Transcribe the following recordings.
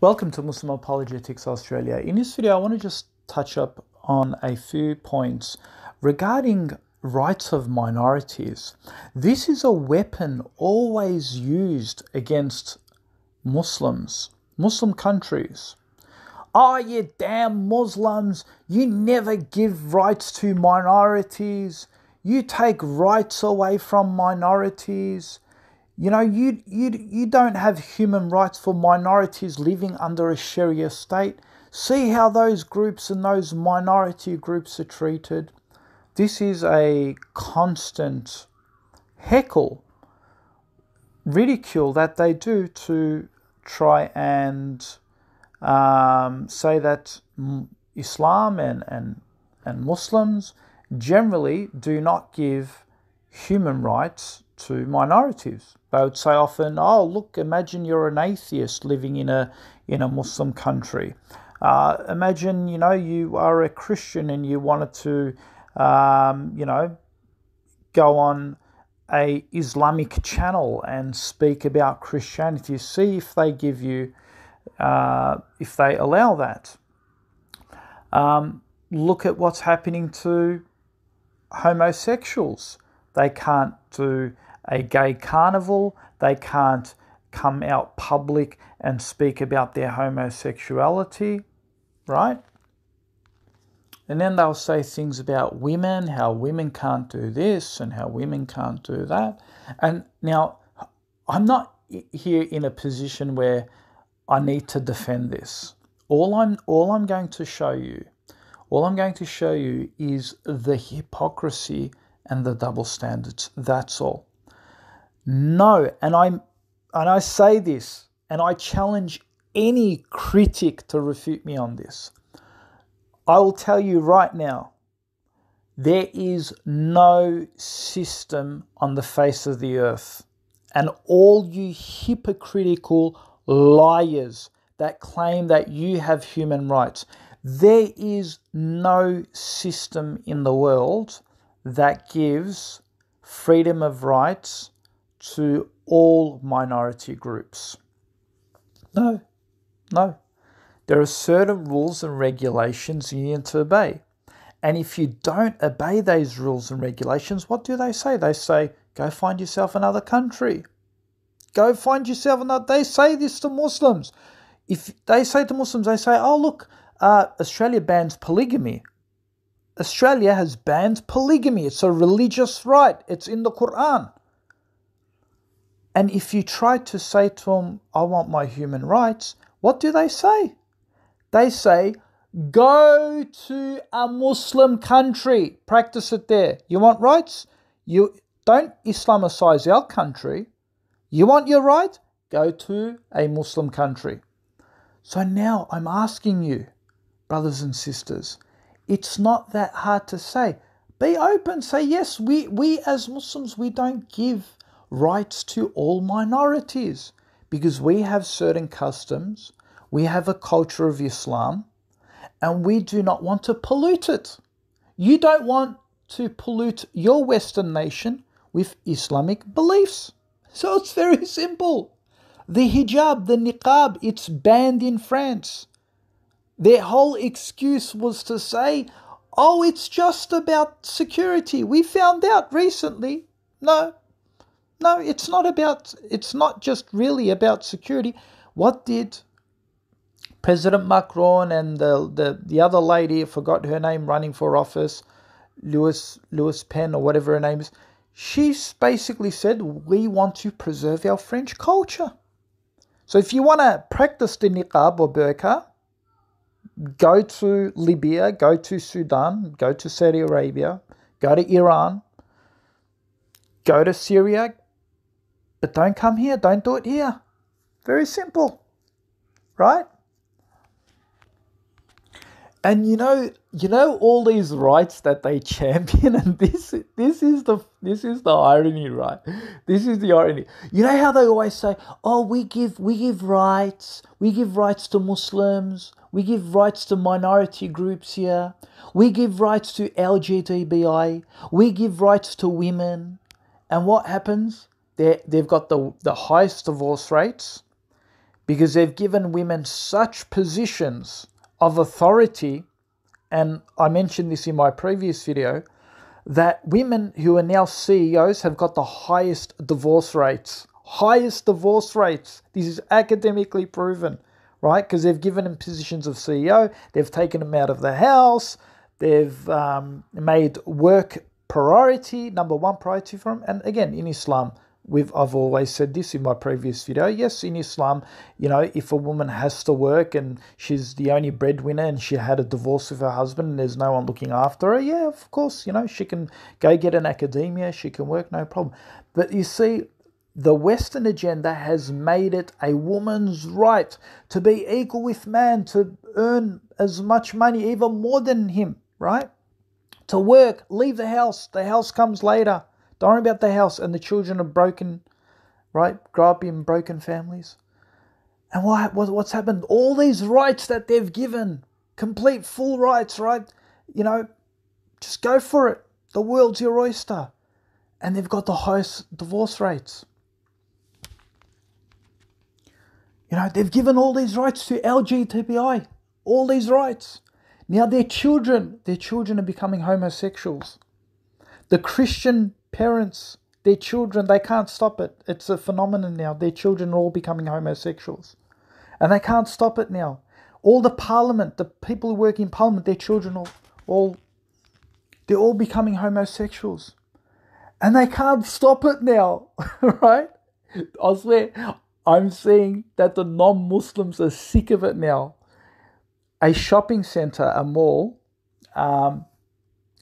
Welcome to Muslim Apologetics Australia. In this video, I want to just touch up on a few points regarding rights of minorities. This is a weapon always used against Muslims, Muslim countries. Oh, you damn Muslims, you never give rights to minorities. You take rights away from minorities. You know, you don't have human rights for minorities living under a Sharia state. See how those groups and those minority groups are treated. This is a constant heckle, ridicule that they do to try and say that Islam and Muslims generally do not give human rights to minorities. They would say often, oh, look, imagine you're an atheist living in a Muslim country. Imagine, you are a Christian and you wanted to, go on a Islamic channel and speak about Christianity. See if they give you, if they allow that. Look at what's happening to homosexuals. They can't do a gay carnival. They can't come out public and speak about their homosexuality, right? And then they'll say things about women, how women can't do this and how women can't do that. And now, I'm not here in a position where I need to defend this. All I'm going to show you is the hypocrisy and the double standards. That's all. No, and I say this, and I challenge any critic to refute me on this. I will tell you right now, there is no system on the face of the earth, and all you hypocritical liars that claim that you have human rights, there is no system in the world that gives freedom of rights to all minority groups. No. There are certain rules and regulations you need to obey. And if you don't obey those rules and regulations, what do they say? They say, go find yourself another country. Go find yourself another. They say this to Muslims. If they say to Muslims, they say, oh, look, Australia bans polygamy. Australia has banned polygamy. It's a religious right. It's in the Quran. And if you try to say to them, I want my human rights, what do they say? They say, go to a Muslim country, practice it there. You want rights? You don't Islamicize our country. You want your right? Go to a Muslim country. So now I'm asking you, brothers and sisters, it's not that hard to say. Be open. Say, yes, we as Muslims, we don't give rights to all minorities because we have certain customs. We have a culture of Islam and we do not want to pollute it. You don't want to pollute your Western nation with Islamic beliefs. So it's very simple. The hijab, the niqab, it's banned in France. Their whole excuse was to say, oh, it's just about security. We found out recently. No, it's not just really about security. What did President Macron and the other lady, I forgot her name, running for office, Louis Pen or whatever her name is, she basically said, we want to preserve our French culture. So if you want to practice the niqab or burqa, go to Libya, go to Sudan, go to Saudi Arabia, go to Iran, go to Syria, but don't come here, don't do it here. Very simple, right? And you know all these rights that they champion, and this is the irony, right? This is the irony. You know how they always say, "Oh, we give rights to Muslims, we give rights to minority groups here, we give rights to LGBTI, we give rights to women," and what happens? They've got the highest divorce rates because they've given women such positions of authority, and I mentioned this in my previous video, that women who are now CEOs have got the highest divorce rates. Highest divorce rates. This is academically proven, right? Because they've given them positions of CEO, they've taken them out of the house, they've made work priority, number one priority for them. And again, in Islam, I've always said this in my previous video. Yes, in Islam, if a woman has to work and she's the only breadwinner and she had a divorce with her husband and there's no one looking after her, yeah, of course, she can go get an academia, she can work, no problem. But you see, the Western agenda has made it a woman's right to be equal with man, to earn as much money, even more than him, right? To work, leave the house comes later. Don't worry about the house, and the children are broken, right? Grow up in broken families. And what's happened? All these rights that they've given, complete full rights, right? Just go for it. The world's your oyster. And they've got the highest divorce rates. They've given all these rights to LGBTI, all these rights. Now their children are becoming homosexuals. The Christian parents, their children, they can't stop it. It's a phenomenon now. Their children are all becoming homosexuals. And they can't stop it now. All the parliament, the people who work in parliament, their children they're all becoming homosexuals. And they can't stop it now, right? I swear, I'm seeing that the non-Muslims are sick of it now. A shopping centre, a mall,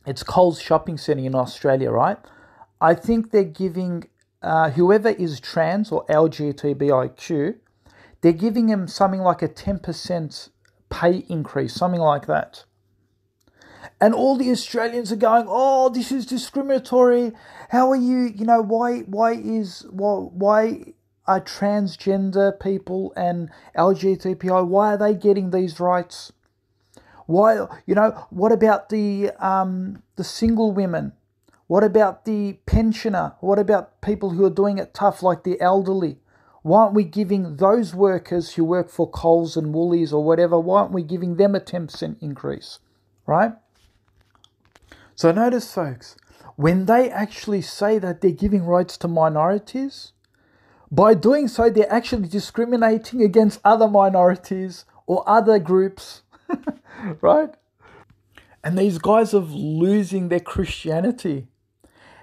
it's Coles Shopping Centre in Australia, right? I think they're giving whoever is trans or LGBTIQ, they're giving them something like a 10% pay increase, something like that. And all the Australians are going, oh, this is discriminatory. How are you, why are transgender people and LGBTI, why are they getting these rights? Why, what about the single women? What about the pensioner? What about people who are doing it tough, like the elderly? Why aren't we giving those workers who work for Coles and Woolies or whatever, why aren't we giving them a 10% increase, right? So notice, folks, when they actually say that they're giving rights to minorities, by doing so, they're actually discriminating against other minorities or other groups, right? And these guys are losing their Christianity.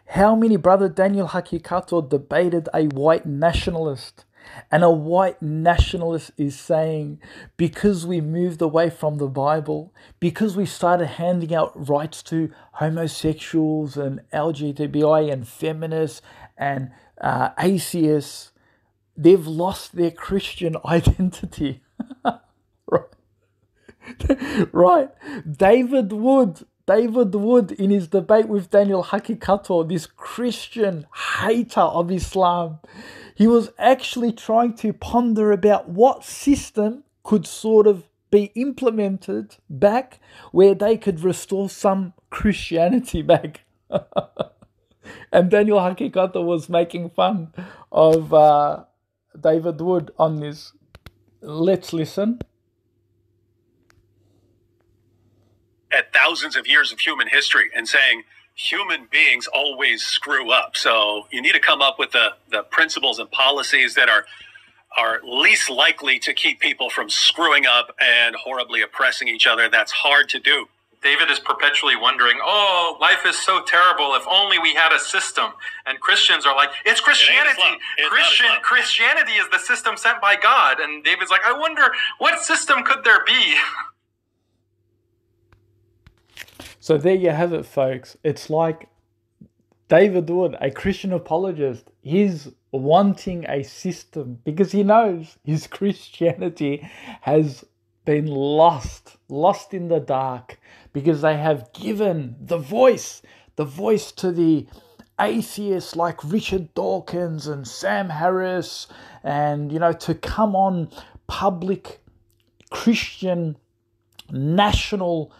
How many, Brother Daniel Hakikato debated a white nationalist, and a white nationalist is saying, because we moved away from the Bible, because we started handing out rights to homosexuals and LGBTI and feminists and atheists, they've lost their Christian identity. Right. David Wood, in his debate with Daniel Hakikato, this Christian hater of Islam, he was actually trying to ponder about what system could sort of be implemented back where they could restore some Christianity back. And Daniel Hakikato was making fun of David Wood on this. Let's listen. At thousands of years of human history and saying human beings always screw up. So you need to come up with the principles and policies that are least likely to keep people from screwing up and horribly oppressing each other. That's hard to do. David is perpetually wondering, oh, life is so terrible. If only we had a system. And Christians are like, it's Christianity. Christianity is the system sent by God. And David's like, I wonder, what system could there be? So there you have it, folks. It's like David Wood, a Christian apologist, he's wanting a system because he knows his Christianity has been lost in the dark, because they have given the voice to the atheists like Richard Dawkins and Sam Harris, and, to come on public Christian national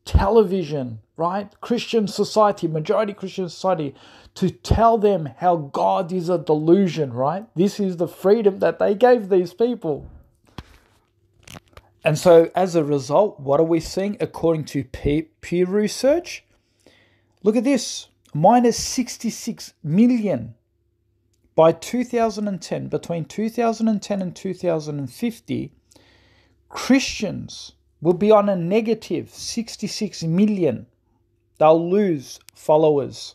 television, right? Christian society, majority Christian society, to tell them how God is a delusion, right? This is the freedom that they gave these people. And so as a result, what are we seeing according to Pew Research? Look at this, minus 66 million by 2010. Between 2010 and 2050, Christians will be on a negative 66 million. They'll lose followers.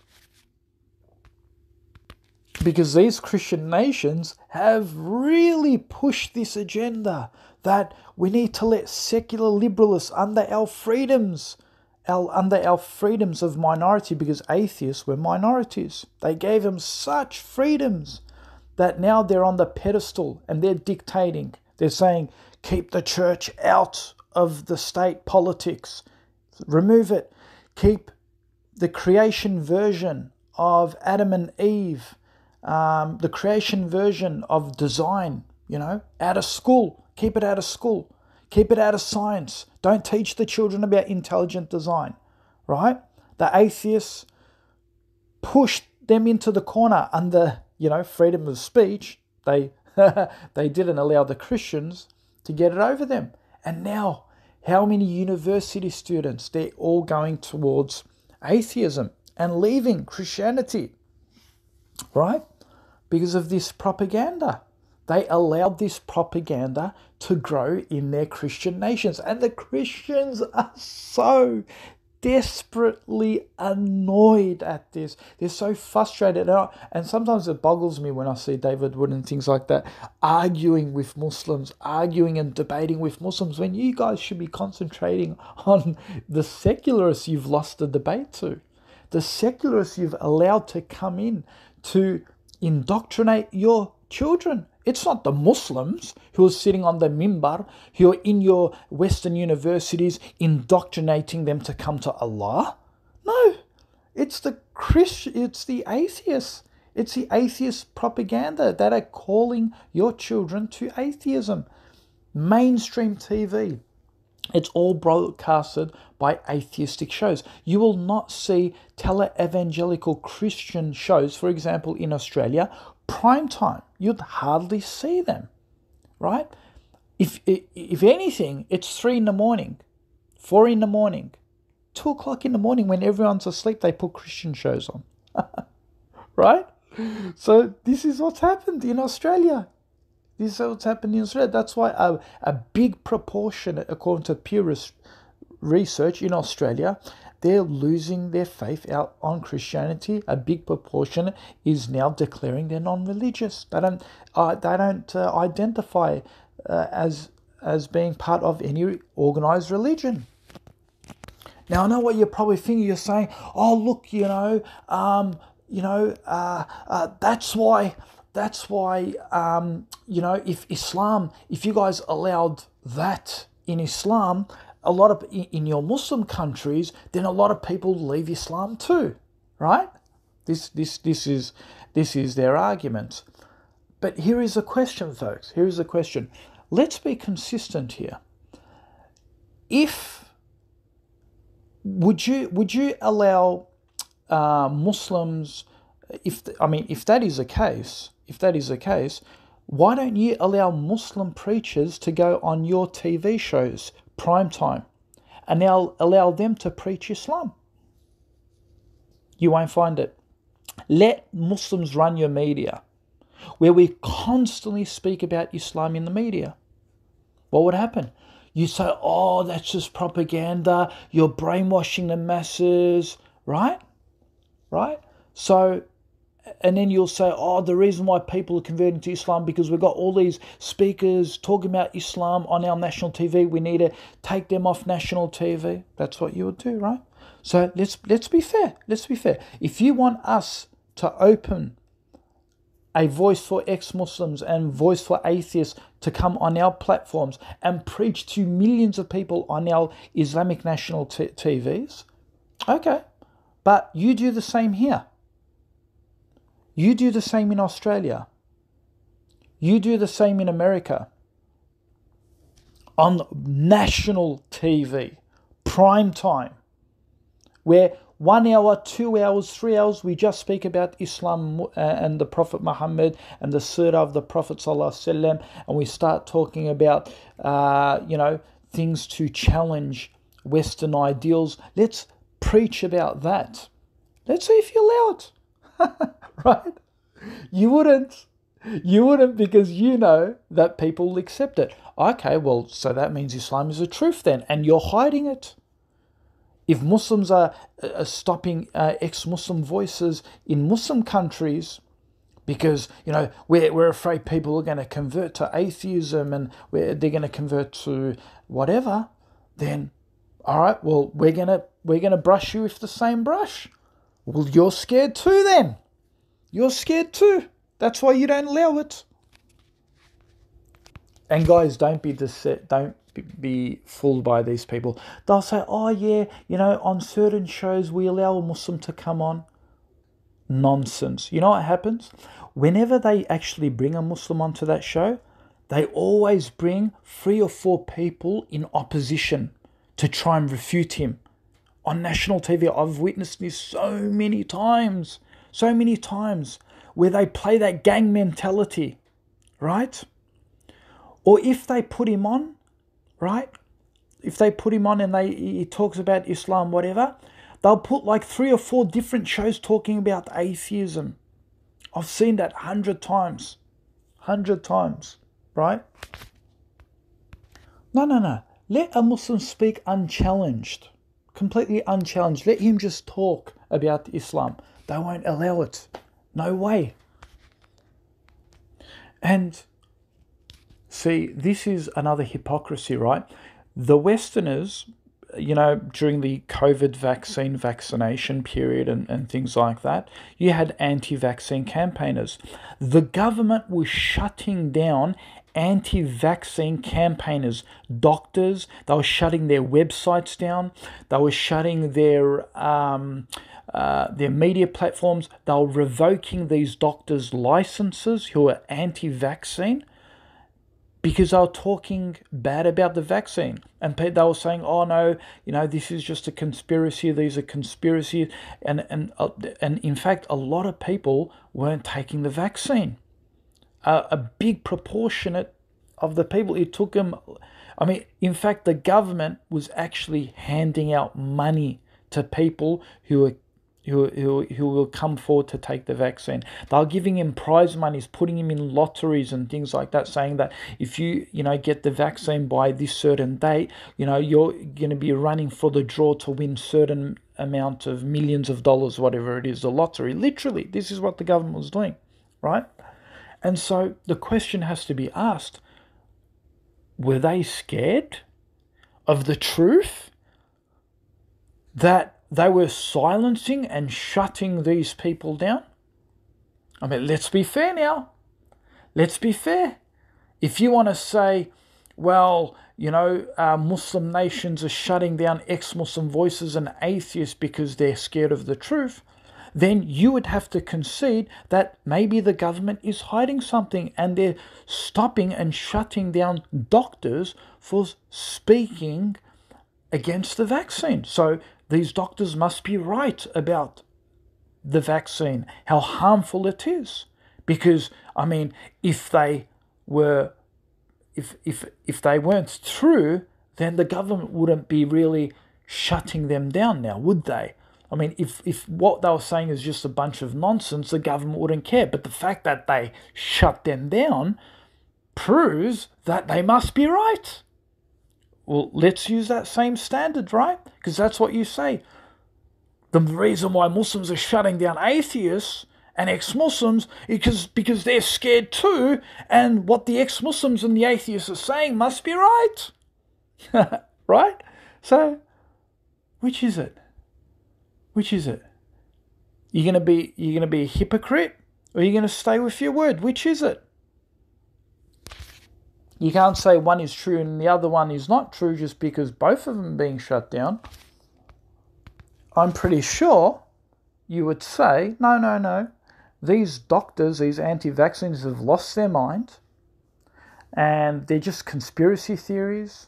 Because these Christian nations have really pushed this agenda that we need to let secular liberalists under our freedoms of minority, because atheists were minorities. They gave them such freedoms that now they're on the pedestal and they're dictating. They're saying, keep the church out of the state politics. Remove it. Keep the creation version of Adam and Eve, the creation version of design, out of school. Keep it out of school. Keep it out of science. Don't teach the children about intelligent design, right? The atheists pushed them into the corner under, freedom of speech. They didn't allow the Christians to get it over them. And now, how many university students, they're all going towards atheism and leaving Christianity, right? Because of this propaganda. They allowed this propaganda to grow in their Christian nations. And the Christians are so desperately annoyed at this. They're so frustrated. And sometimes it boggles me when I see David Wood and things like that arguing with Muslims, arguing and debating with Muslims, when you guys should be concentrating on the secularists you've lost the debate to. The secularists you've allowed to come in to indoctrinate your children. It's not the Muslims who are sitting on the minbar, who are in your Western universities indoctrinating them to come to Allah. No, it's the atheists. It's the atheist propaganda that are calling your children to atheism. Mainstream TV, it's all broadcasted by atheistic shows. You will not see tele-evangelical Christian shows, for example, in Australia, prime time. You'd hardly see them, right? If anything, it's 3 a.m, 4 a.m, 2 o'clock in the morning when everyone's asleep, they put Christian shows on, right? So this is what's happened in Australia. This is what's happened in Australia. That's why a big proportion, according to Pew Research in Australia, they're losing their faith out on Christianity. A big proportion is now declaring they're non-religious. They don't identify as being part of any organized religion. Now I know what you're probably thinking. You're saying, "Oh, look, that's why." If you guys allowed that in Islam, a lot of in your Muslim countries, then a lot of people leave Islam too, right? This is their argument. But here is a question, folks. Here is a question. Let's be consistent here. Would you allow Muslims? If that is the case, why don't you allow Muslim preachers to go on your TV shows prime time and now allow them to preach Islam? You won't find it. Let Muslims run your media, where we constantly speak about Islam in the media. What would happen? You say, "Oh, that's just propaganda. You're brainwashing the masses," right? So, and then you'll say, "Oh, the reason why people are converting to Islam because we've got all these speakers talking about Islam on our national TV. We need to take them off national TV." That's what you would do, right? So let's be fair. Let's be fair. If you want us to open a voice for ex-Muslims and voice for atheists to come on our platforms and preach to millions of people on our Islamic national TVs, okay, but you do the same here. You do the same in Australia. You do the same in America. On national TV, prime time, where 1 hour, 2 hours, 3 hours, we just speak about Islam and the Prophet Muhammad and the Surah of the Prophet ﷺ, and we start talking about, things to challenge Western ideals. Let's preach about that. Let's see if you allow it. Right? You wouldn't because you know that people will accept it. Okay, well, so that means Islam is the truth then, and you're hiding it. If Muslims are stopping ex-Muslim voices in Muslim countries because, we're afraid people are going to convert to atheism and they're going to convert to whatever, then, all right, well, we're going to brush you with the same brush. Well, you're scared too then. You're scared too. That's why you don't allow it. And guys, don't be fooled by these people. They'll say, oh yeah, on certain shows we allow a Muslim to come on. Nonsense. You know what happens? Whenever they actually bring a Muslim onto that show, they always bring 3 or 4 people in opposition to try and refute him. On national TV, I've witnessed this so many times, where they play that gang mentality, right? Or if they put him on, right? If they put him on and he talks about Islam, whatever, they'll put like 3 or 4 different shows talking about atheism. I've seen that 100 times. 100 times, right? No. Let a Muslim speak unchallenged. Completely unchallenged. Let him just talk about Islam. They won't allow it. No way. And see, this is another hypocrisy, right? The Westerners, during the COVID vaccination period and things like that, you had anti-vaccine campaigners. The government was shutting down anti-vaccine campaigners, doctors. They were shutting their websites down. They were shutting their media platforms. They were revoking these doctors' licenses who are anti-vaccine because they were talking bad about the vaccine. And they were saying, oh no, this is just a conspiracy. These are conspiracies. And in fact, a lot of people weren't taking the vaccine. A big proportionate of the people, it took them, in fact, the government was actually handing out money to people who will come forward to take the vaccine. They're giving him prize monies, putting him in lotteries and things like that, saying that if you get the vaccine by this certain date, you're going to be running for the draw to win certain amount of millions of dollars, whatever it is, the lottery. Literally, this is what the government was doing, right? And so the question has to be asked, were they scared of the truth that they were silencing and shutting these people down? Let's be fair now. Let's be fair. If you want to say, well, Muslim nations are shutting down ex-Muslim voices and atheists because they're scared of the truth, then you would have to concede that maybe the government is hiding something and they're stopping and shutting down doctors for speaking against the vaccine. So these doctors must be right about the vaccine, how harmful it is. Because, if they weren't true, then the government wouldn't be really shutting them down now, would they? If what they were saying is just a bunch of nonsense, the government wouldn't care. But the fact that they shut them down proves that they must be right. Well, let's use that same standard, right? Because that's what you say. The reason why Muslims are shutting down atheists and ex-Muslims is because they're scared too, and what the ex-Muslims and the atheists are saying must be right. Right? So, which is it? Which is it? You're gonna be a hypocrite, or you're gonna stay with your word? Which is it? You can't say one is true and the other one is not true just because both of them are being shut down. I'm pretty sure you would say, no. These doctors, these anti-vaccines have lost their mind and they're just conspiracy theories.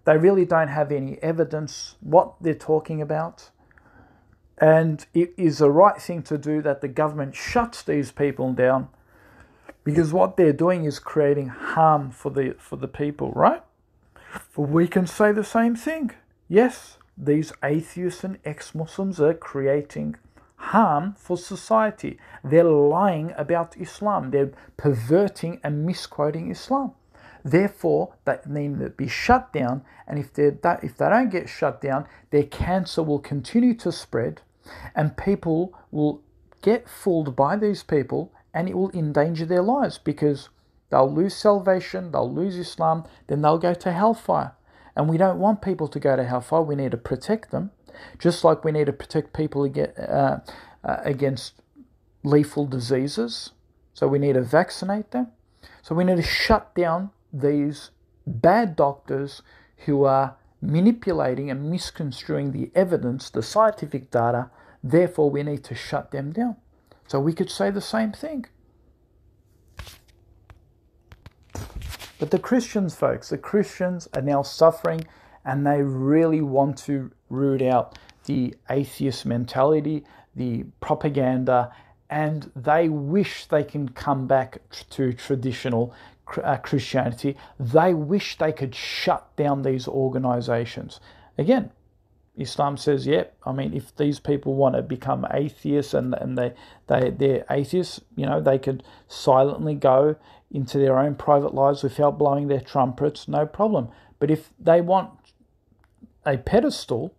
They really don't have any evidence what they're talking about. And it is the right thing to do that the government shuts these people down, because what they're doing is creating harm for the people, right? We can say the same thing. Yes, these atheists and ex-Muslims are creating harm for society. They're lying about Islam. They're perverting and misquoting Islam. Therefore, they need to be shut down, and if they don't get shut down, their cancer will continue to spread, and people will get fooled by these people, and it will endanger their lives because they'll lose salvation, they'll lose Islam, then they'll go to hellfire. And we don't want people to go to hellfire. We need to protect them, just like we need to protect people against lethal diseases. So we need to vaccinate them. So we need to shut down these bad doctors who are manipulating and misconstruing the evidence, the scientific data. Therefore, we need to shut them down. So we could say the same thing. But the Christians, folks, the Christians are now suffering, and they really want to root out the atheist mentality, the propaganda, and they wish they can come back to traditional Christianity. They wish they could shut down these organizations. Again, Islam says, if these people want to become atheists and they're atheists, they could silently go into their own private lives without blowing their trumpets, no problem. But if they want a pedestal,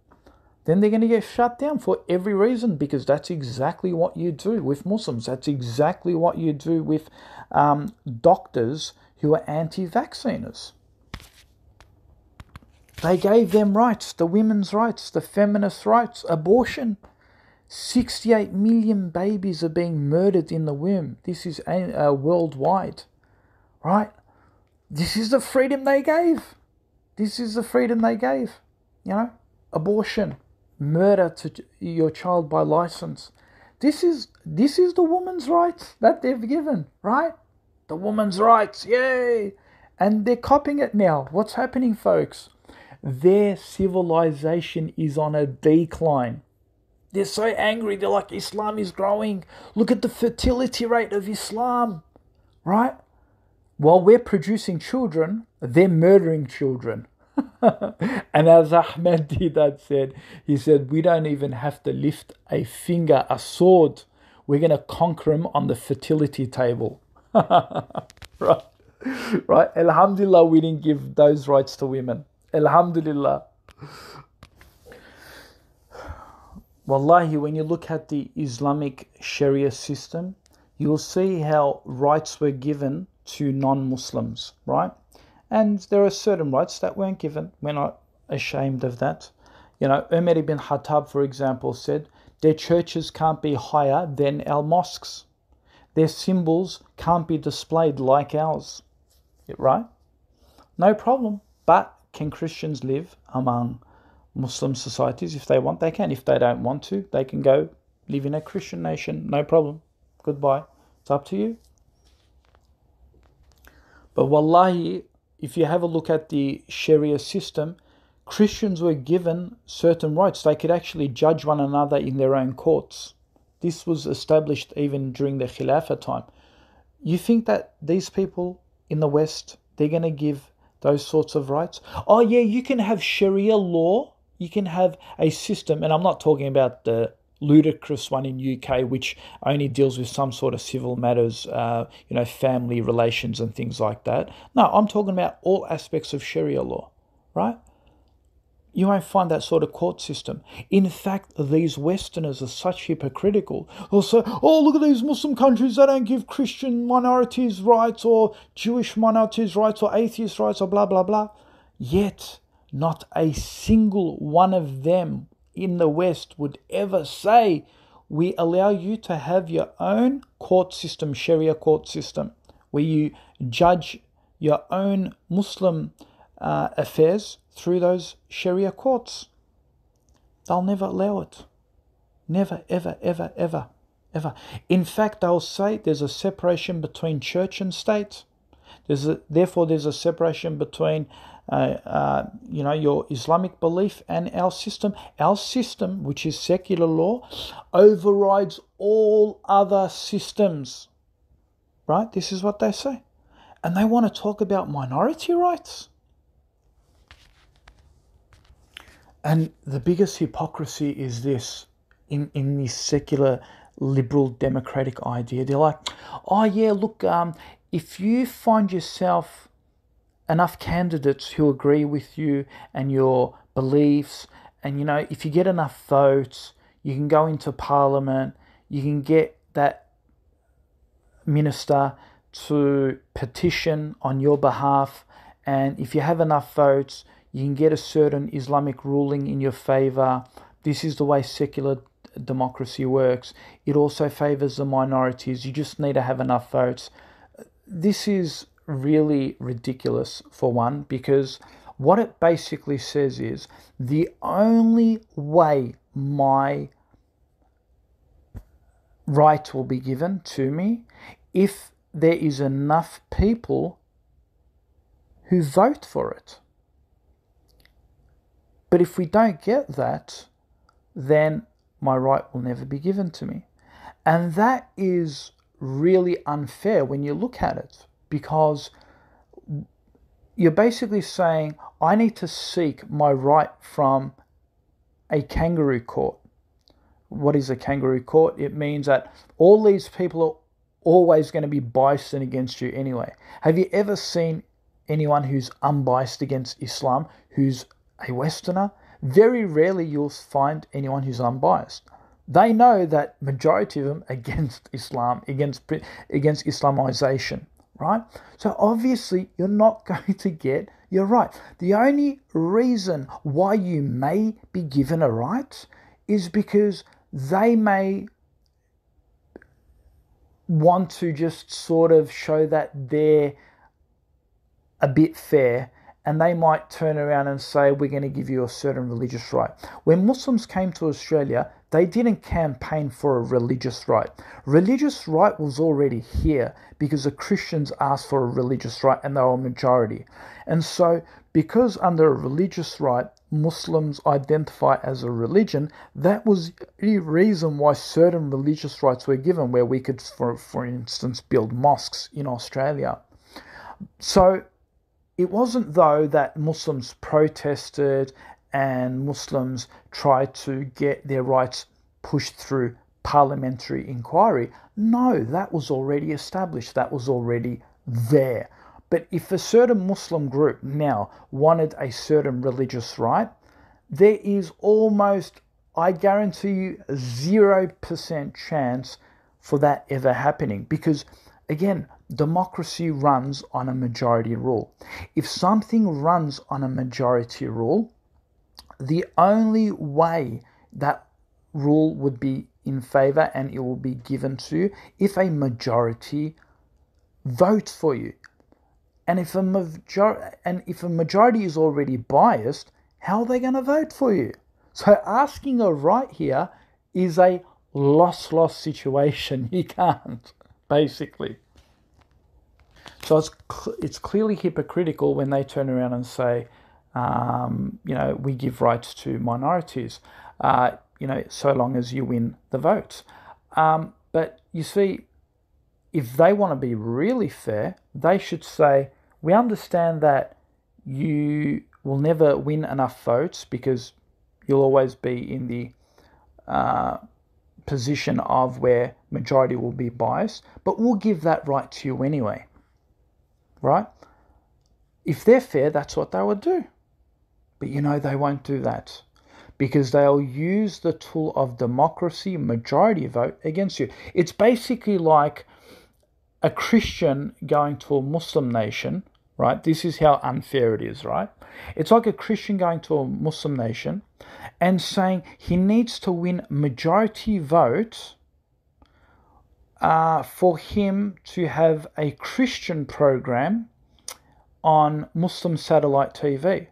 then they're going to get shut down for every reason, because that's exactly what you do with Muslims. That's exactly what you do with doctors who are anti-vacciners. They gave them rights, the women's rights, the feminist rights, abortion. 68 million babies are being murdered in the womb. This is worldwide, right? This is the freedom they gave. This is the freedom they gave. Abortion, murder to your child by license. This is the woman's rights that they've given, right? The woman's rights, yay! And they're copying it now. What's happening, folks? Their civilization is on a decline. They're so angry. They're like, Islam is growing. Look at the fertility rate of Islam, right? While we're producing children, they're murdering children. And as Ahmed Deedat said, he said, we don't even have to lift a finger, a sword. We're going to conquer them on the fertility table. Right? Alhamdulillah, we didn't give those rights to women. Alhamdulillah. Wallahi, when you look at the Islamic Sharia system, you'll see how rights were given to non-Muslims, right? And there are certain rights that weren't given. We're not ashamed of that. Umar ibn Khattab, for example, said, their churches can't be higher than our mosques. Their symbols can't be displayed like ours, right? No problem. But can Christians live among Muslim societies? If they want, they can. If they don't want to, they can go live in a Christian nation. No problem. Goodbye. It's up to you. But wallahi, if you have a look at the Sharia system, Christians were given certain rights. They could actually judge one another in their own courts. This was established even during the Khilafah time. You think that these people in the West, they're going to give those sorts of rights? Oh yeah, you can have Sharia law. You can have a system, and I'm not talking about the ludicrous one in UK, which only deals with some sort of civil matters, family relations and things like that. No, I'm talking about all aspects of Sharia law, right? You won't find that sort of court system. In fact, these Westerners are such hypocritical. They'll say, look at these Muslim countries, they don't give Christian minorities rights or Jewish minorities rights or atheist rights or blah, blah, blah. Yet, not a single one of them in the West would ever say, we allow you to have your own court system, Sharia court system, where you judge your own Muslim affairs through those Sharia courts. They'll never allow it. Never, ever, ever, ever, ever. In fact, they'll say there's a separation between church and state. Therefore, there's a separation between your Islamic belief and our system. Our system, which is secular law, overrides all other systems. Right? This is what they say. And they want to talk about minority rights. And the biggest hypocrisy is this in this secular liberal democratic idea. They're like, oh yeah, look, if you find yourself enough candidates who agree with you and your beliefs, and if you get enough votes, you can go into parliament, you can get that minister to petition on your behalf, and if you have enough votes, you can get a certain Islamic ruling in your favor. This is the way secular democracy works. It also favors the minorities. You just need to have enough votes. This is really ridiculous, for one, because what it basically says is the only way my right will be given to me if there is enough people who vote for it. But if we don't get that, then my right will never be given to me. And that is really unfair when you look at it, because you're basically saying, I need to seek my right from a kangaroo court. What is a kangaroo court? It means that all these people are always going to be biased against you anyway. Have you ever seen anyone who's unbiased against Islam who's a Westerner? Very rarely you'll find anyone who's unbiased. They know that majority of them against Islam, against Islamization, right? So obviously you're not going to get your right. The only reason why you may be given a right is because they may want to just sort of show that they're a bit fair, and they might turn around and say, we're going to give you a certain religious right. When Muslims came to Australia, they didn't campaign for a religious right. Religious right was already here because the Christians asked for a religious right and they were a majority. And so because under a religious right, Muslims identify as a religion, that was the reason why certain religious rights were given, where we could, for instance, build mosques in Australia. So it wasn't though that Muslims protested and Muslims tried to get their rights pushed through parliamentary inquiry. No, that was already established. That was already there. But if a certain Muslim group now wanted a certain religious right, there is almost, I guarantee you, 0% chance for that ever happening. Because, again, democracy runs on a majority rule. If something runs on a majority rule, the only way that rule would be in favor and it will be given to you if a majority votes for you. And if a majority is already biased, how are they going to vote for you? So asking a right here is a loss-loss situation. You can't, basically. So it's clearly hypocritical when they turn around and say, we give rights to minorities, so long as you win the votes. But you see, if they want to be really fair, they should say, we understand that you will never win enough votes because you'll always be in the position of where majority will be biased, but we'll give that right to you anyway, right? If they're fair, that's what they would do. But they won't do that because they'll use the tool of democracy, majority vote, against you. It's basically like a Christian going to a Muslim nation, right? This is how unfair it is, right? It's like a Christian going to a Muslim nation and saying he needs to win majority vote for him to have a Christian program on Muslim satellite TV.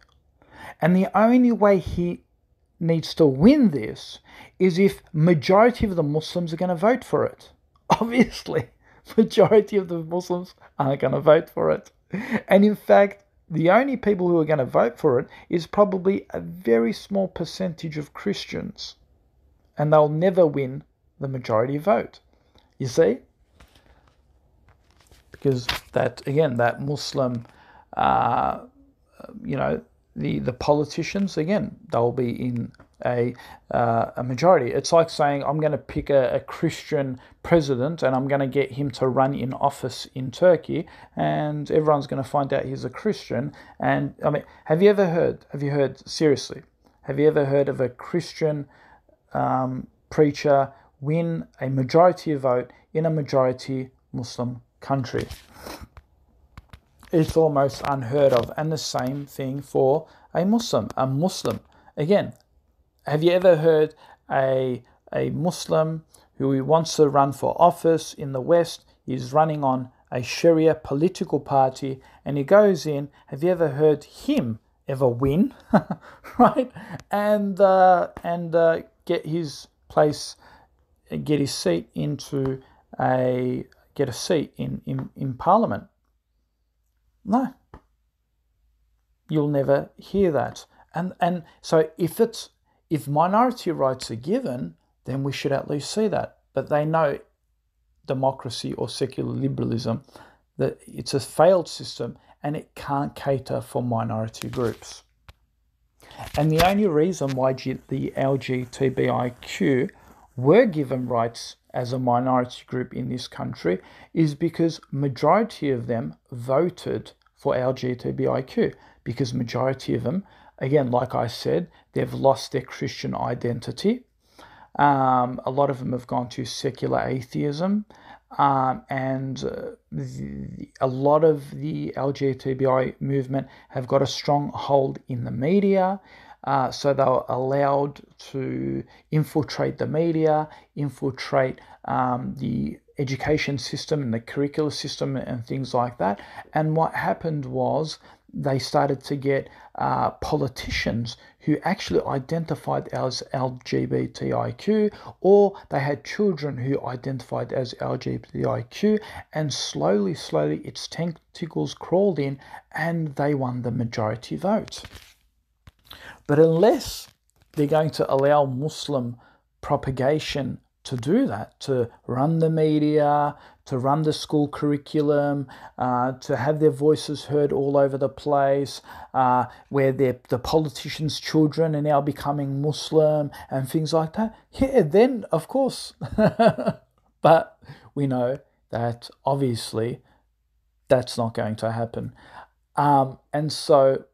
And the only way he needs to win this is if majority of the Muslims are going to vote for it. Obviously, majority of the Muslims aren't going to vote for it. And in fact, the only people who are going to vote for it is probably a very small percentage of Christians. And they'll never win the majority vote. You see? Because that Muslim, the politicians, again, they'll be in a majority. It's like saying I'm going to pick a Christian president and I'm going to get him to run in office in Turkey, and everyone's going to find out he's a Christian. And I mean, have you heard seriously, have you ever heard of a Christian preacher win a majority vote in a majority Muslim country? It's almost unheard of. And the same thing for a Muslim. Again, have you ever heard a Muslim who wants to run for office in the West? He's running on a Sharia political party, and he goes in. Have you ever heard him ever win, right? And get his place, get his seat into get a seat in Parliament? No, you'll never hear that. And so if minority rights are given, then we should at least see that. But they know democracy or secular liberalism, that it's a failed system and it can't cater for minority groups. And the only reason why the LGBTIQ were given rights as a minority group in this country is because majority of them voted for LGBTIQ, because majority of them, again, like I said, they've lost their Christian identity. A lot of them have gone to secular atheism, and a lot of the LGBTI movement have got a strong hold in the media. So they were allowed to infiltrate the media, infiltrate the education system and the curricular system and things like that. And what happened was they started to get politicians who actually identified as LGBTIQ, or they had children who identified as LGBTIQ, and slowly its tentacles crawled in and they won the majority vote. But unless they're going to allow Muslim propagation to do that, to run the media, to run the school curriculum, to have their voices heard all over the place, where the politicians' children are now becoming Muslim and things like that, yeah, then of course. But we know that obviously that's not going to happen. And so,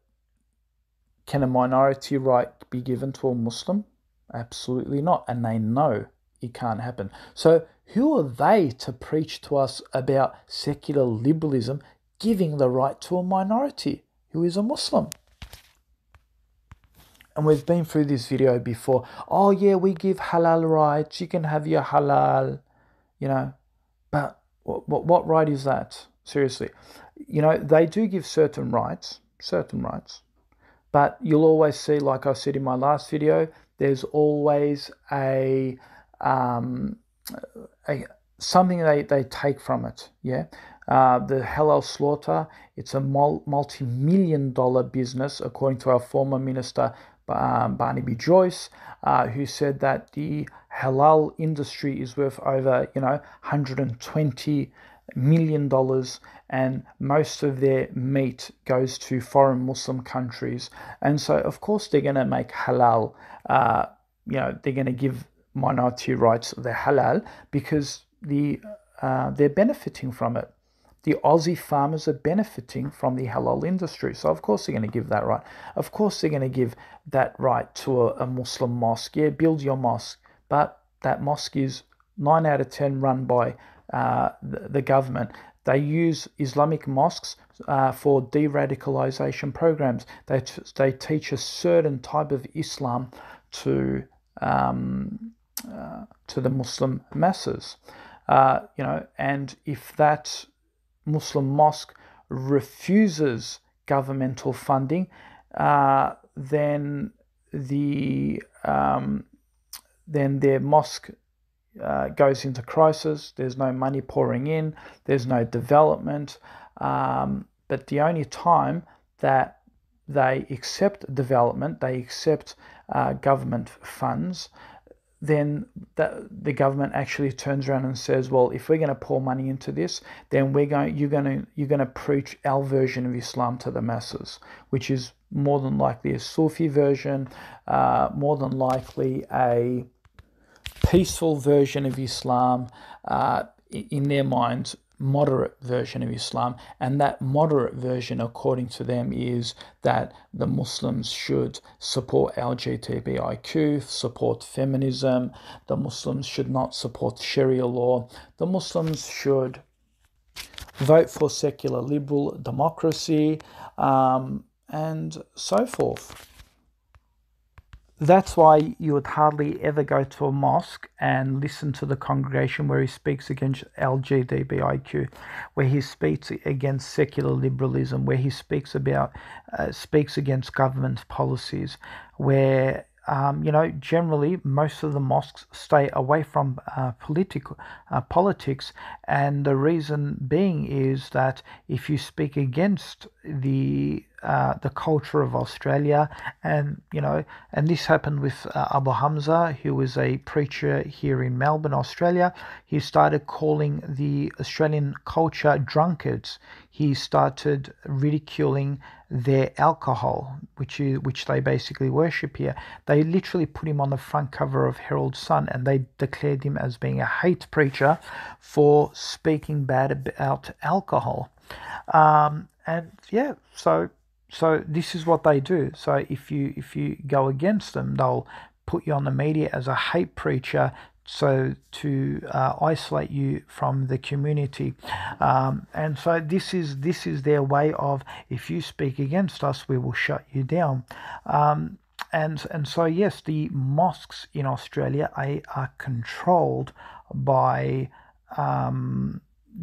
can a minority right be given to a Muslim? Absolutely not. And they know it can't happen. So who are they to preach to us about secular liberalism giving the right to a minority who is a Muslim? And we've been through this video before. Oh yeah, we give halal rights. You can have your halal, But what right is that? Seriously. They do give certain rights. But you'll always see, like I said in my last video, there's always something they take from it. Yeah, the halal slaughter, it's a multi-million-dollar business, according to our former minister Barnaby Joyce, who said that the halal industry is worth over $120 million, and most of their meat goes to foreign Muslim countries. And so of course they're going to make halal, they're going to give minority rights the halal because they're benefiting from it. The Aussie farmers are benefiting from the halal industry, so of course they're going to give that right. Of course they're going to give that right to a Muslim mosque. Yeah, build your mosque, but that mosque is 9 out of 10 run by the government. They use Islamic mosques for de-radicalization programs. They teach a certain type of Islam to the Muslim masses, and if that Muslim mosque refuses governmental funding, then their mosque goes into crisis. There's no money pouring in. There's no development. But the only time that they accept development, they accept government funds, then the government actually turns around and says, well, if we're going to pour money into this, then you're going to preach our version of Islam to the masses, which is more than likely a Sufi version, more than likely a peaceful version of Islam, in their minds, moderate version of Islam. And that moderate version, according to them, is that the Muslims should support LGBTIQ, support feminism. The Muslims should not support Sharia law. The Muslims should vote for secular liberal democracy, and so forth. That's why you would hardly ever go to a mosque and listen to the congregation where he speaks against LGBTIQ, where he speaks against secular liberalism, where he speaks against government policies, where generally most of the mosques stay away from politics, and the reason being is that if you speak against the culture of Australia, and this happened with Abu Hamza, who was a preacher here in Melbourne, Australia. He started calling the Australian culture drunkards. He started ridiculing their alcohol, which they basically worship here. They literally put him on the front cover of Herald Sun, and they declared him as being a hate preacher for speaking bad about alcohol. So this is what they do. So if you go against them, they'll put you on the media as a hate preacher, so to isolate you from the community. And so this is their way of, if you speak against us, we will shut you down. And so yes, the mosques in Australia are controlled by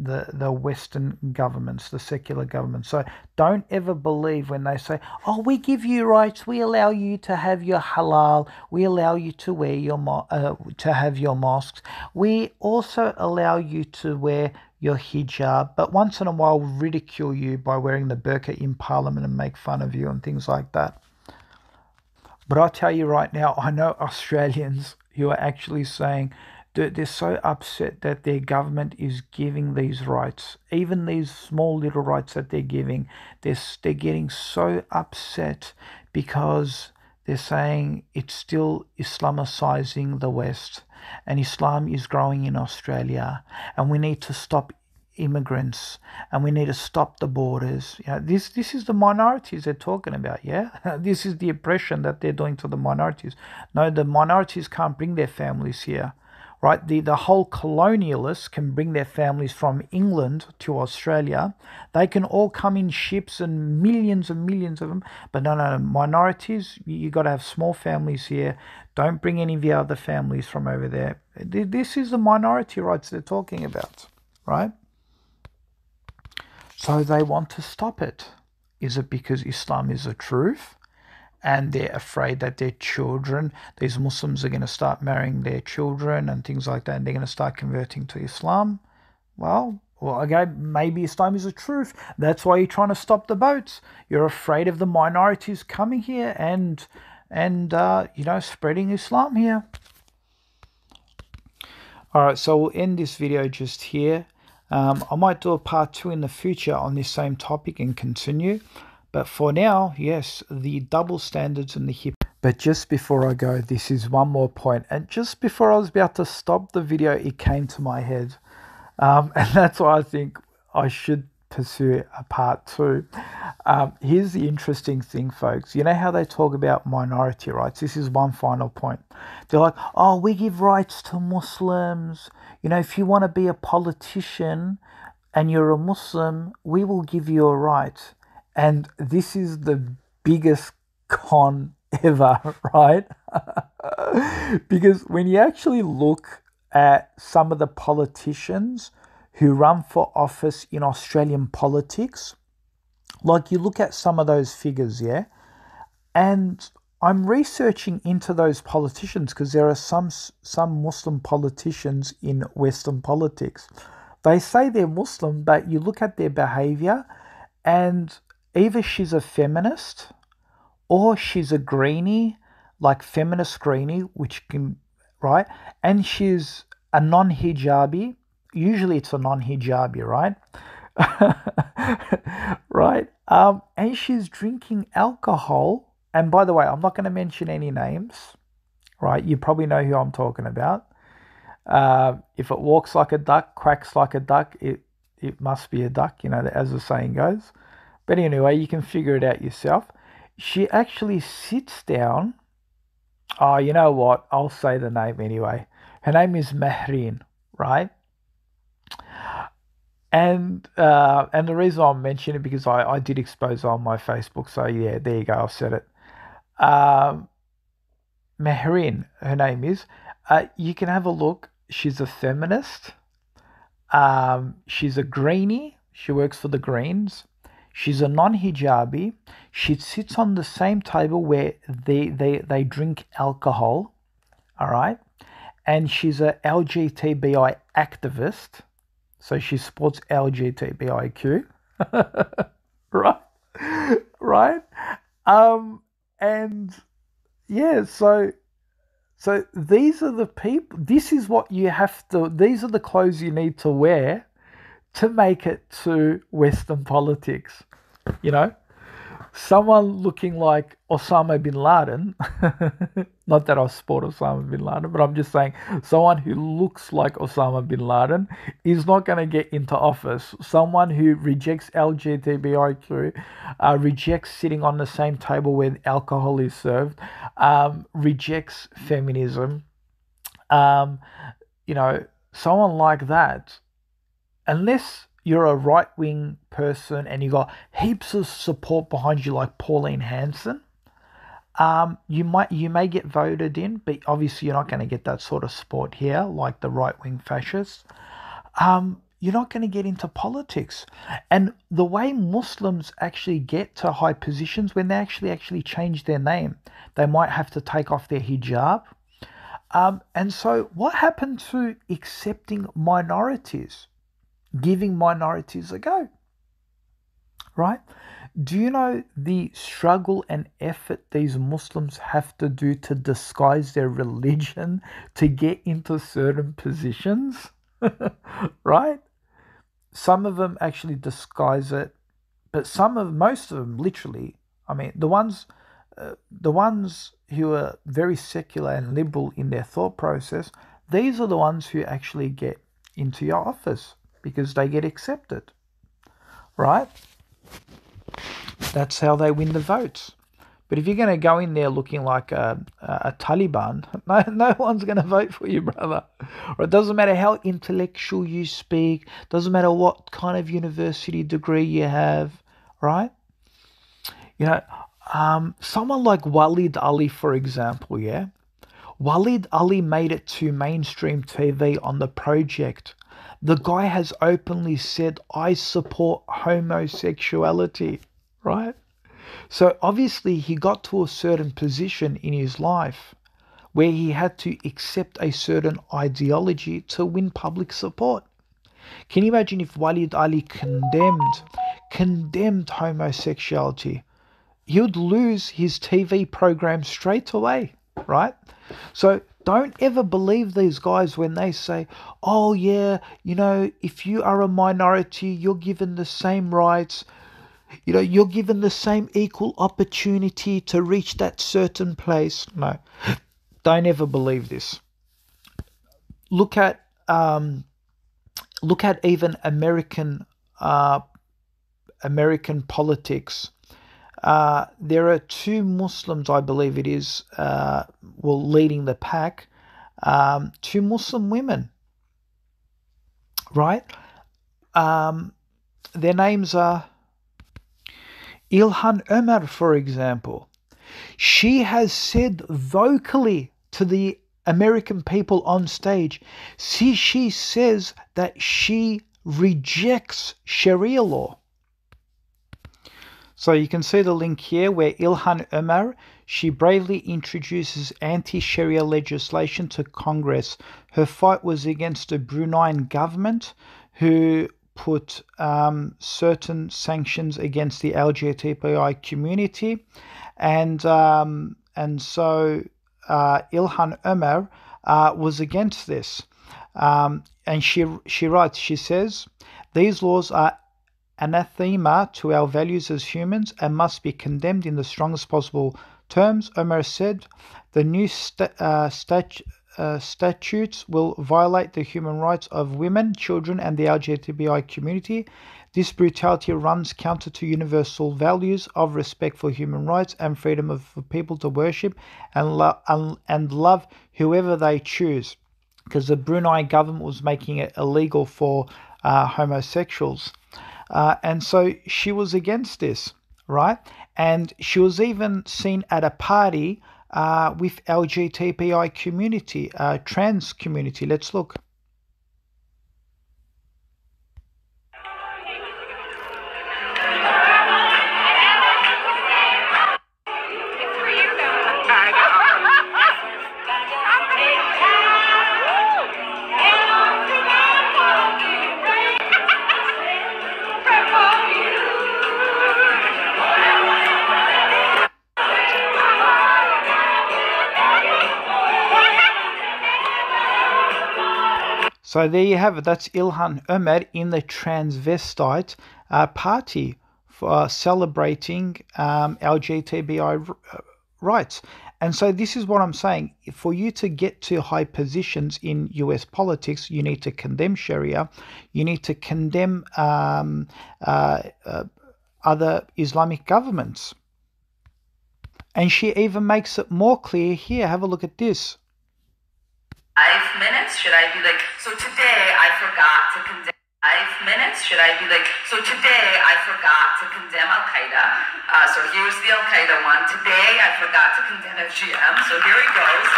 the Western governments, the secular governments. So don't ever believe when they say, oh, we give you rights, we allow you to have your halal, we allow you to wear to have your mosques, we also allow you to wear your hijab, but once in a while ridicule you by wearing the burqa in Parliament and make fun of you and things like that. But I tell you right now, I know Australians who are actually saying, they're so upset that their government is giving these rights, even these small little rights that they're giving. They're getting so upset because they're saying it's still Islamicizing the West, and Islam is growing in Australia, and we need to stop immigrants, and we need to stop the borders. This is the minorities they're talking about. This is the oppression that they're doing to the minorities. No, the minorities can't bring their families here. Right, the whole colonialists can bring their families from England to Australia. They can all come in ships, and millions of them. But no, minorities, you got to have small families here. Don't bring any of the other families from over there. This is the minority rights they're talking about, right? So they want to stop it. Is it because Islam is the truth? And they're afraid that their children, these Muslims, are going to start marrying their children and things like that, and they're going to start converting to Islam? Well, okay, maybe Islam is the truth. That's why you're trying to stop the boats. You're afraid of the minorities coming here and spreading Islam here. All right, so we'll end this video just here. I might do a part 2 in the future on this same topic and continue. But for now, yes, the double standards and the hip. But just before I go, this is one more point. And just before I was about to stop the video, it came to my head. And that's why I think I should pursue a part 2. Here's the interesting thing, folks. You know how they talk about minority rights? This is one final point. They're like, oh, we give rights to Muslims. If you want to be a politician and you're a Muslim, we will give you a right. And this is the biggest con ever, right? Because when you actually look at some of the politicians who run for office in Australian politics, like you look at some of those figures, and I'm researching into those politicians because there are some Muslim politicians in Western politics. They say they're Muslim, but you look at their behavior, and either she's a feminist or she's a greenie, like feminist greenie, which can right? And she's a non-hijabi. Usually it's a non-hijabi, right? Right? And she's drinking alcohol. And by the way, I'm not going to mention any names, right? You probably know who I'm talking about. If it walks like a duck, quacks like a duck, it must be a duck, as the saying goes. But anyway, you can figure it out yourself. She actually sits down. Oh, you know what? I'll say the name anyway. Her name is Mehreen, right? And the reason I'm mentioning it because I did expose her on my Facebook. So yeah, there you go. I've said it. Mehreen, her name is. You can have a look. She's a feminist. She's a greenie. She works for the Greens. She's a non-hijabi. She sits on the same table where they drink alcohol. All right. And she's a LGBTI activist. So she supports LGBTIQ. Right? Right? And yeah, so these are the people, this is what you have to, these are the clothes you need to wear to make it to Western politics. Someone looking like Osama bin Laden, not that I support Osama bin Laden, but I'm just saying someone who looks like Osama bin Laden is not going to get into office. Someone who rejects LGBTIQ, rejects sitting on the same table where alcohol is served, rejects feminism, someone like that, unless you're a right-wing person and you got heaps of support behind you like Pauline Hanson, you may get voted in, but obviously you're not going to get that sort of support here like the right-wing fascists. You're not going to get into politics. And the way Muslims actually get to high positions, when they actually change their name, they might have to take off their hijab. And so what happened to accepting minorities? Giving minorities a go, right? Do you know the struggle and effort these Muslims have to do to disguise their religion to get into certain positions, right? Some of them actually disguise it, but most of them literally, the ones who are very secular and liberal in their thought process, these are the ones who actually get into your office. Because they get accepted, right? That's how they win the votes. But if you're going to go in there looking like a Taliban, no one's going to vote for you, brother. Or it doesn't matter how intellectual you speak, doesn't matter what kind of university degree you have, right? Someone like Walid Ali, for example, yeah? Walid Ali made it to mainstream TV on The Project. The guy has openly said, I support homosexuality, right? So obviously he got to a certain position in his life where he had to accept a certain ideology to win public support. Can you imagine if Walid Ali condemned homosexuality? He would lose his TV program straight away, right? So don't ever believe these guys when they say, oh yeah, if you are a minority, you're given the same rights, you're given the same equal opportunity to reach that certain place. No, don't ever believe this. Look at even American politics. There are two Muslims, I believe it is, leading the pack. Two Muslim women, right? Their names are Ilhan Omar, for example. She has said vocally to the American people on stage, she says that she rejects Sharia law. So you can see the link here where Ilhan Omar, she bravely introduces anti-Sharia legislation to Congress. Her fight was against the Bruneian government who put certain sanctions against the LGBTI community. And so Ilhan Omar was against this. And she writes, she says, these laws are anathema to our values as humans and must be condemned in the strongest possible terms. Omar said, the new statutes will violate the human rights of women, children, and the LGBTI community. This brutality runs counter to universal values of respect for human rights and freedom for people to worship and love whoever they choose. Because the Brunei government was making it illegal for homosexuals. And so she was against this, right? And she was even seen at a party with LGBTI community, trans community. Let's look. So there you have it. That's Ilhan Omar in the transvestite party for celebrating LGBTI rights. And so this is what I'm saying. For you to get to high positions in US politics, you need to condemn Sharia. You need to condemn other Islamic governments. And she even makes it more clear here. Have a look at this. 5 minutes? Should I be like, so today I forgot to condemn 5 minutes? Should I be like, so today I forgot to condemn Al-Qaeda. So here's the Al-Qaeda one. Today I forgot to condemn FGM. So here he goes.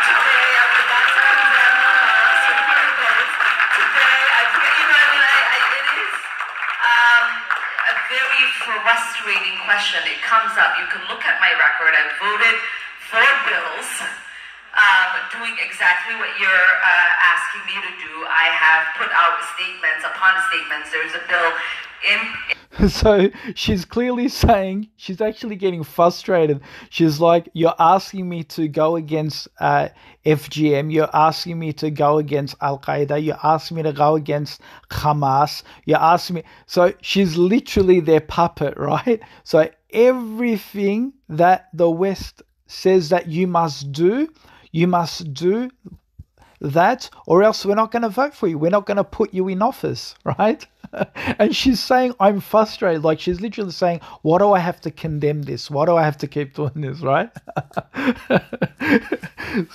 Today I forgot to condemn Hamas. So here he goes. Today I forgot, you know what I mean? It is a very frustrating question. It comes up. You can look at my record. I voted for bills. Doing exactly what you're asking me to do. I have put out statements upon statements. There's a bill in. So she's clearly saying, she's actually getting frustrated. She's like, you're asking me to go against FGM. You're asking me to go against Al-Qaeda. You're asking me to go against Hamas. You're asking me. So she's literally their puppet, right? So everything that the West says that you must do that, or else we're not going to vote for you. We're not going to put you in office, right? And she's saying, I'm frustrated. Like, she's literally saying, why do I have to condemn this? Why do I have to keep doing this, right?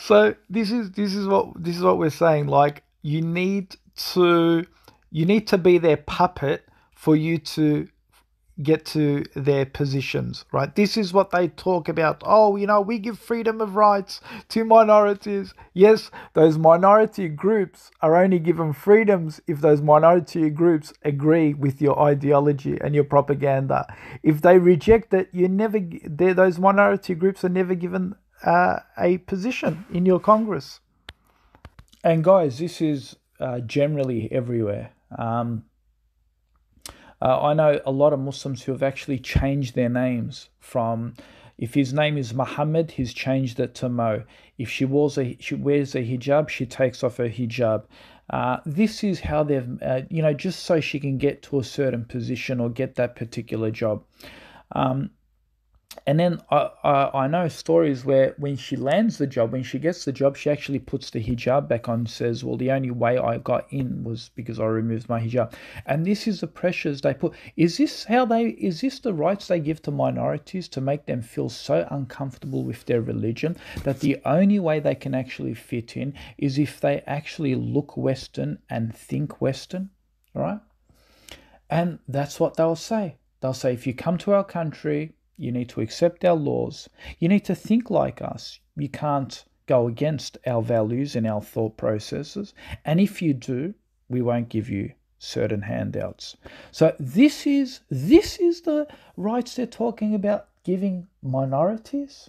So this is what we're saying. Like, you need to be their puppet for you to get to their positions, right? This is what they talk about. Oh, we give freedom of rights to minorities. Yes, those minority groups are only given freedoms if those minority groups agree with your ideology and your propaganda. If they reject it, those minority groups are never given a position in your Congress. And guys, this is generally everywhere. I know a lot of Muslims who have actually changed their names from, if his name is Muhammad, he's changed it to Mo. If she wears a hijab, she takes off her hijab. This is how they've, just so she can get to a certain position or get that particular job. And then I know stories where when she lands the job, when she gets the job, she actually puts the hijab back on and says, well, the only way I got in was because I removed my hijab. And this is the pressures they put. Is this the rights they give to minorities to make them feel so uncomfortable with their religion that the only way they can actually fit in is if they actually look Western and think Western, all right? And that's what they'll say. They'll say, if you come to our country, you need to accept our laws. You need to think like us. You can't go against our values and our thought processes. And if you do, we won't give you certain handouts. So this is the rights they're talking about giving minorities.